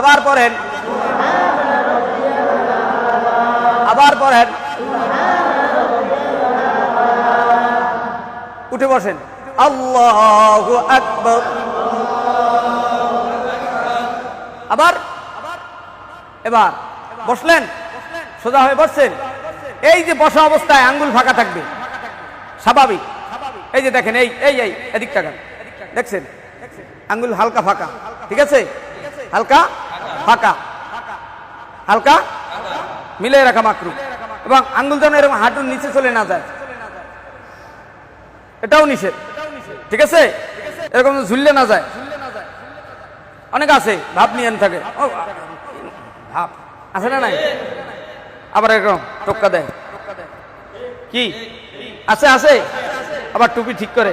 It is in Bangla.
আবার পড়েন, আবার পড়েন, উঠে বসেন। আল্লাহু আকবার। আবার এবার বসলেন, সোজা হয়ে বসছেন। এই যে বসা অবস্থায় আঙ্গুল ফাঁকা থাকবে, স্বাভাবিক। এই যে দেখেন, এই এই এই এদিক তাকান, দেখছেন আঙ্গুল হালকা ফাঁকা, ঠিক আছে? হালকা ফাঁকা, হালকা মিলে রাখা মাকরু। এবং আঙ্গুল যেন এরকম হাঁটুর নিচে চলে না যায়, এটাও নিষেধ, ঠিক আছে? এরকম ঝুললে না যায়। অনেক আছে ভাব নিয়ে থাকে, ভাব আছে না নাই? আবার এরকম টোক্কা দেয়, কি আছে আছে, আবার টুপি ঠিক করে